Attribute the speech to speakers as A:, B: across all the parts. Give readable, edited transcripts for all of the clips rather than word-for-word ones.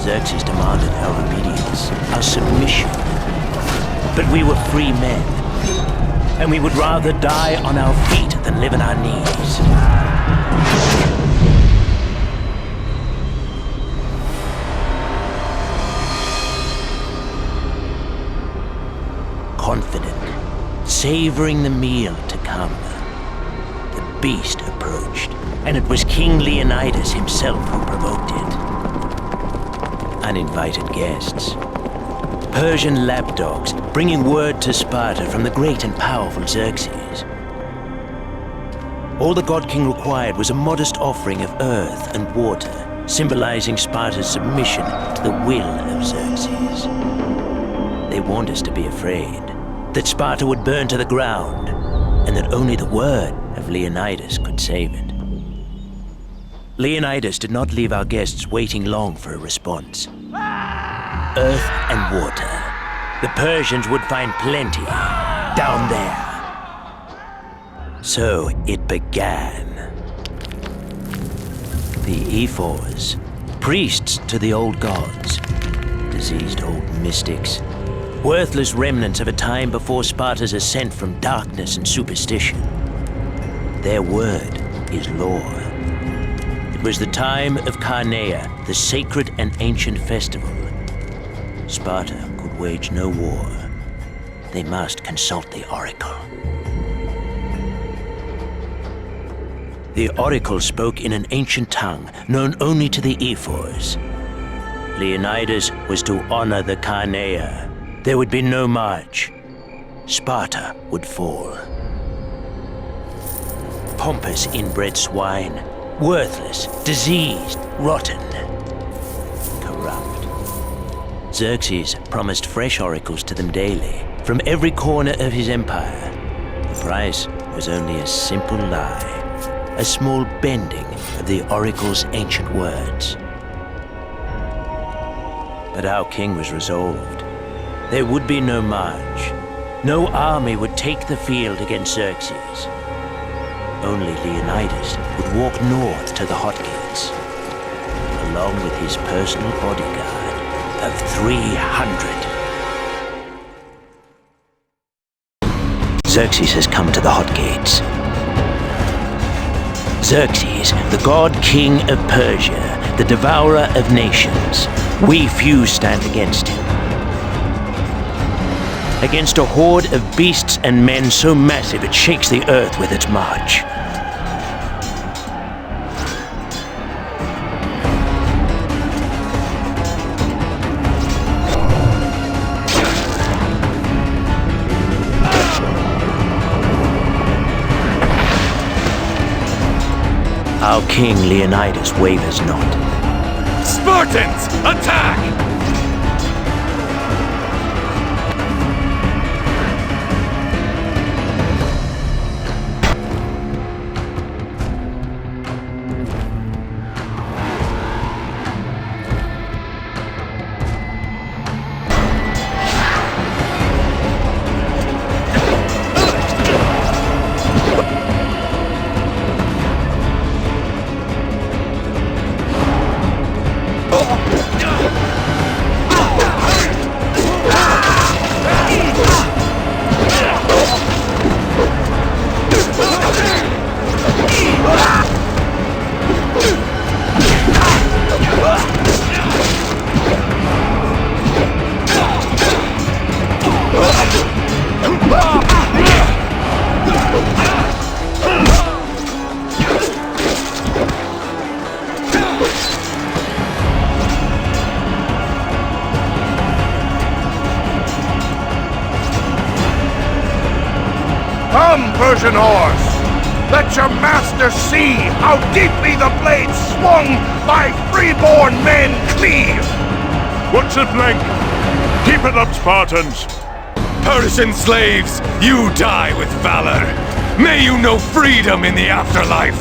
A: Xerxes demanded our obedience, our submission. But we were free men, and we would rather die on our feet than live on our knees. Confident, savoring the meal to come, the beast approached, and it was King Leonidas himself who provoked it. Uninvited guests, Persian lapdogs bringing word to Sparta from the great and powerful Xerxes. All the god king required was a modest offering of earth and water, symbolizing Sparta's submission to the will of Xerxes. They warned us to be afraid, that Sparta would burn to the ground, and that only the word of Leonidas could save it. Leonidas did not leave our guests waiting long for a response. Earth and water. The Persians would find plenty down there. So it began. The ephors, priests to the old gods, diseased old mystics, worthless remnants of a time before Sparta's ascent from darkness and superstition. Their word is law. It was the time of Carneia, the sacred and ancient festival. Sparta could wage no war. They must consult the oracle. The oracle spoke in an ancient tongue known only to the ephors. Leonidas was to honor the Carneia. There would be no march. Sparta would fall. Pompous inbred swine, worthless, diseased, rotten, corrupt. Xerxes promised fresh oracles to them daily, from every corner of his empire. The price was only a simple lie, a small bending of the oracle's ancient words. But our king was resolved. There would be no march. No army would take the field against Xerxes. Only Leonidas would walk north to the hot gates, along with his personal bodyguard of 300. Xerxes has come to the hot gates. Xerxes, the god king of Persia, the devourer of nations. We few stand against him. Against a horde of beasts and men so massive it shakes the earth with its march. Our king Leonidas wavers not.
B: Spartans, attack!
C: Come, Persian horse! Let your master see how deeply the blades swung by freeborn men cleave!
B: What's a flank? Keep it up, Spartans!
D: Persian slaves, you die with valor! May you know freedom in the afterlife!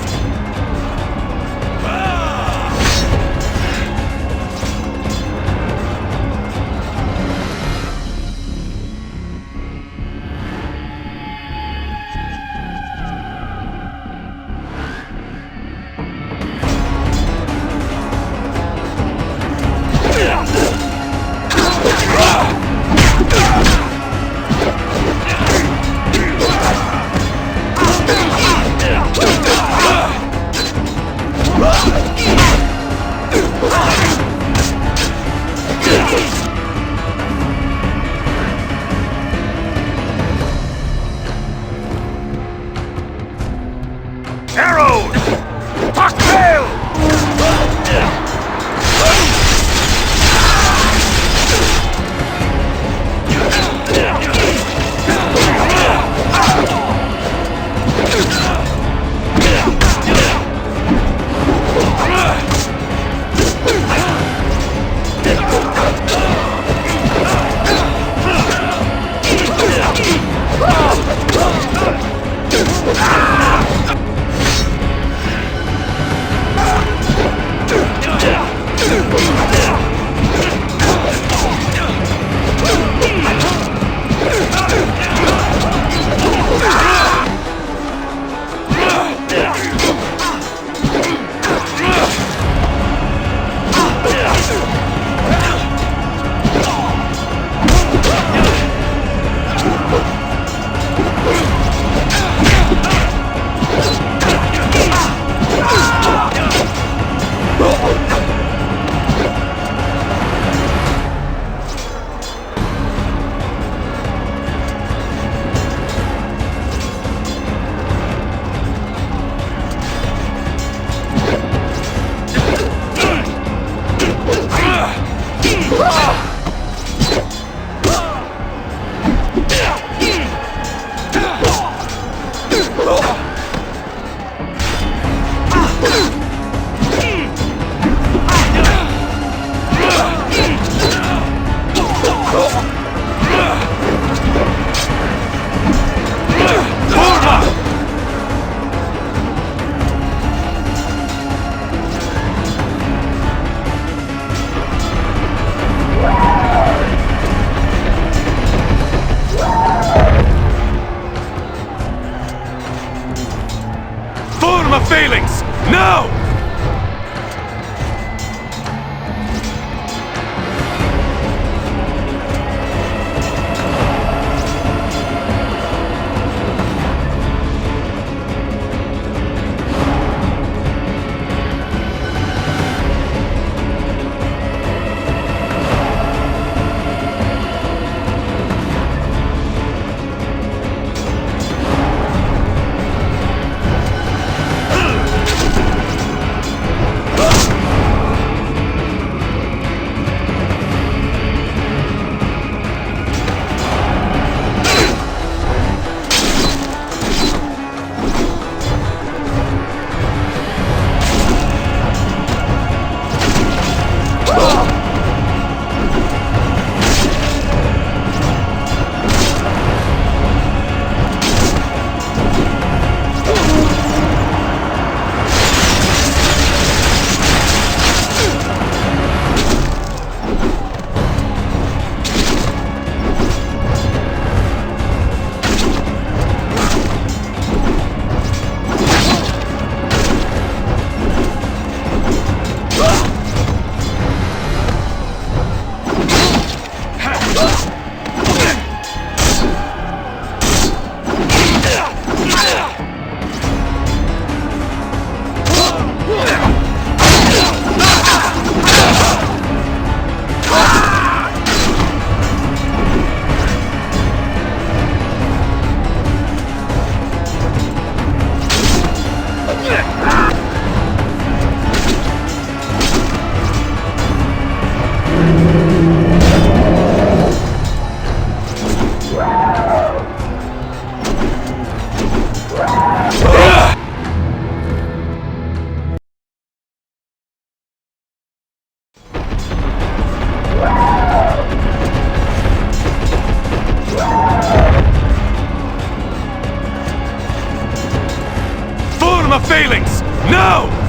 D: Forma phalanx! Now! Forma phalanx! Now!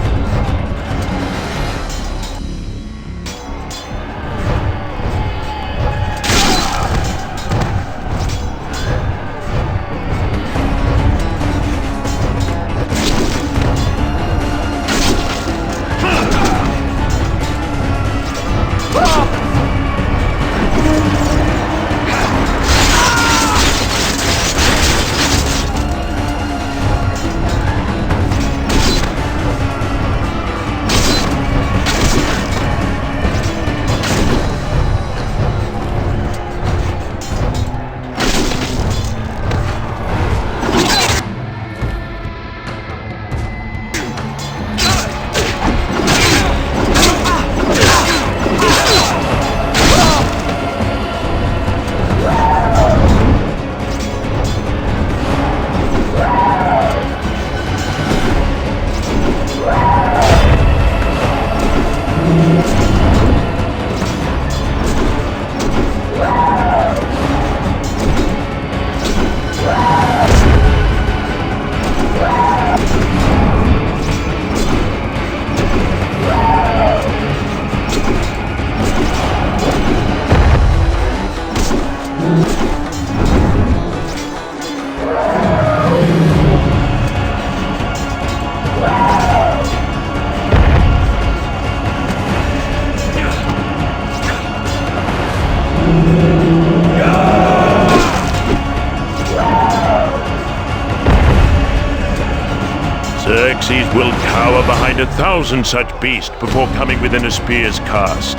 B: Xerxes will cower behind 1,000 such beasts before coming within a spear's cast.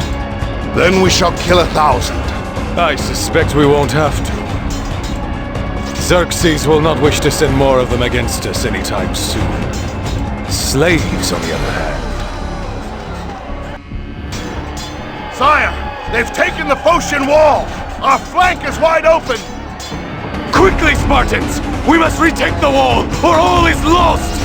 C: Then we shall kill 1,000.
D: I suspect we won't have to. Xerxes will not wish to send more of them against us anytime soon. Slaves, on the other hand.
C: Sire, they've taken the Phocian wall! Our flank is wide open!
D: Quickly, Spartans! We must retake the wall, or all is lost!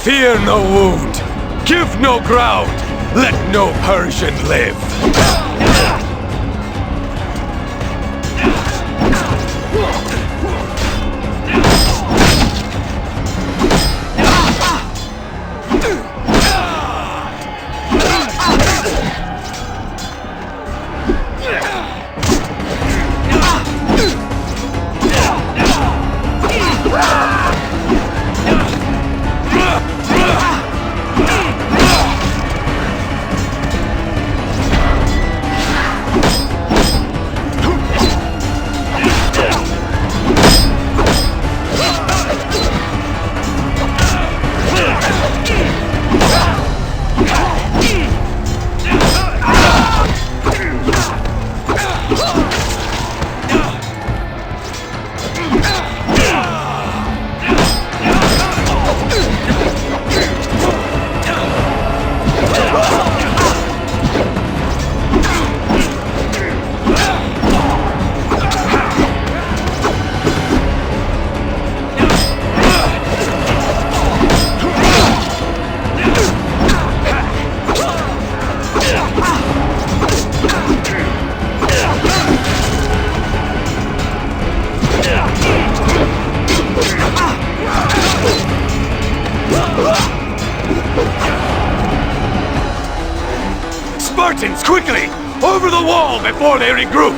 D: Fear no wound, give no ground, let no Persian live. Spartans, quickly! Over the wall before they regroup!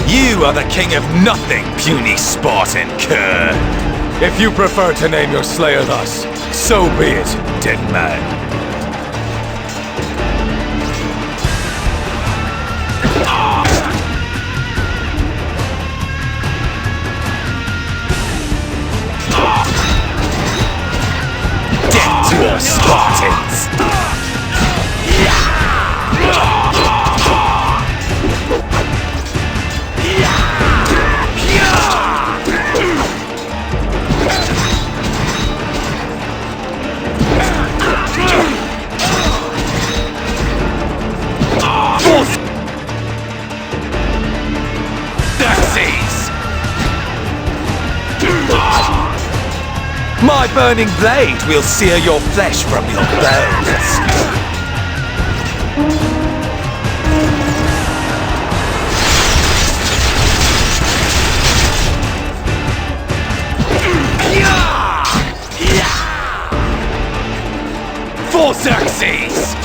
D: You are the king of nothing, puny Spartan cur! If you prefer to name your slayer thus, so be it, dead man. Death to all Spartans! My burning blade will sear your flesh from your bones. For Xerxes!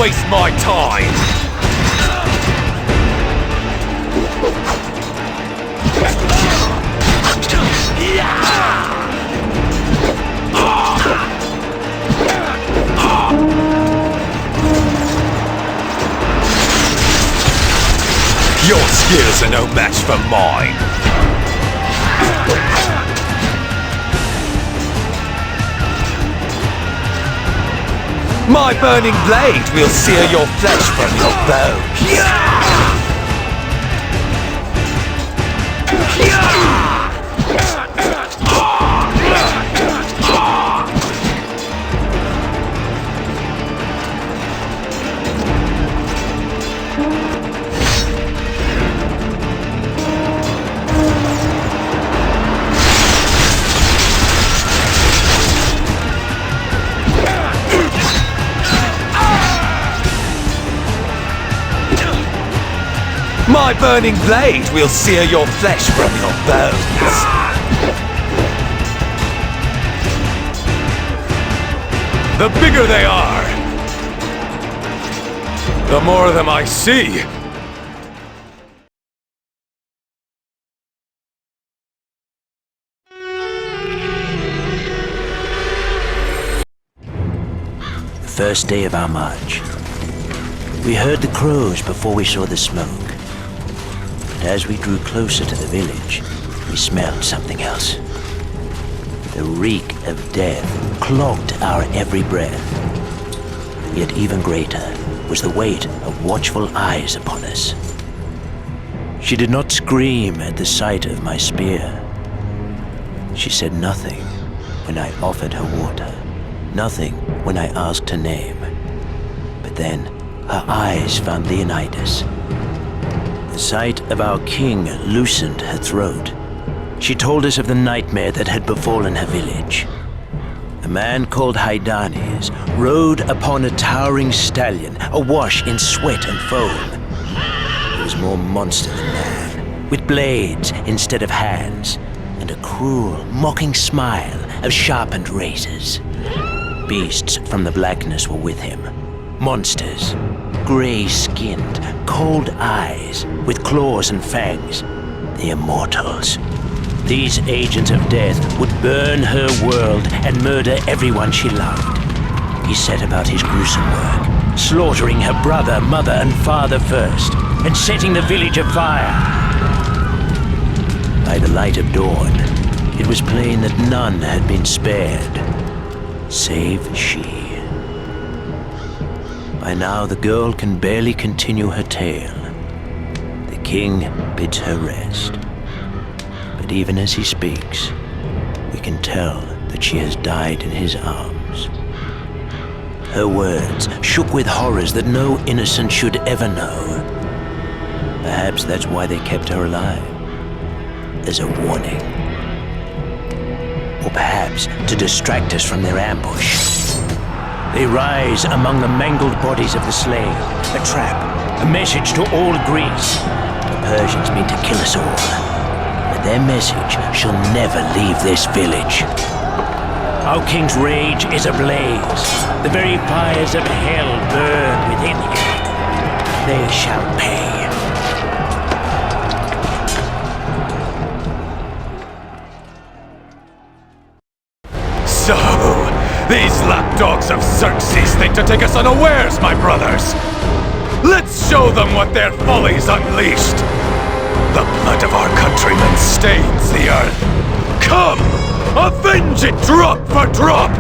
D: waste my time! Your skills are no match for mine! My burning blade will sear your flesh from your bones! My burning blade will sear your flesh from your bones. The bigger they are, the more of them I see.
A: The first day of our march. We heard the crows before we saw the smoke. As we drew closer to the village, we smelled something else. The reek of death clogged our every breath. Yet even greater was the weight of watchful eyes upon us. She did not scream at the sight of my spear. She said nothing when I offered her water, nothing when I asked her name. But then her eyes found Leonidas. The sight of our king loosened her throat. She told us of the nightmare that had befallen her village. A man called Haidanes rode upon a towering stallion, awash in sweat and foam. He was more monster than man, with blades instead of hands, and a cruel, mocking smile of sharpened razors. Beasts from the blackness were with him. Monsters, gray-skinned, cold eyes, with claws and fangs. The Immortals. These agents of death would burn her world and murder everyone she loved. He set about his gruesome work, slaughtering her brother, mother, and father first, and setting the village afire. By the light of dawn, it was plain that none had been spared, save she. By now, the girl can barely continue her tale. The king bids her rest. But even as he speaks, we can tell that she has died in his arms. Her words shook with horrors that no innocent should ever know. Perhaps that's why they kept her alive, as a warning. Or perhaps to distract us from their ambush. They rise among the mangled bodies of the slain, a trap, a message to all Greece. The Persians mean to kill us all, but their message shall never leave this village. Our king's rage is ablaze. The very fires of hell burn within him. They shall pay.
D: So, these lapdogs of Xerxes think to take us unawares, my brothers! Let's show them what their follies unleashed! The blood of our countrymen stains the earth! Come! Avenge it drop for drop!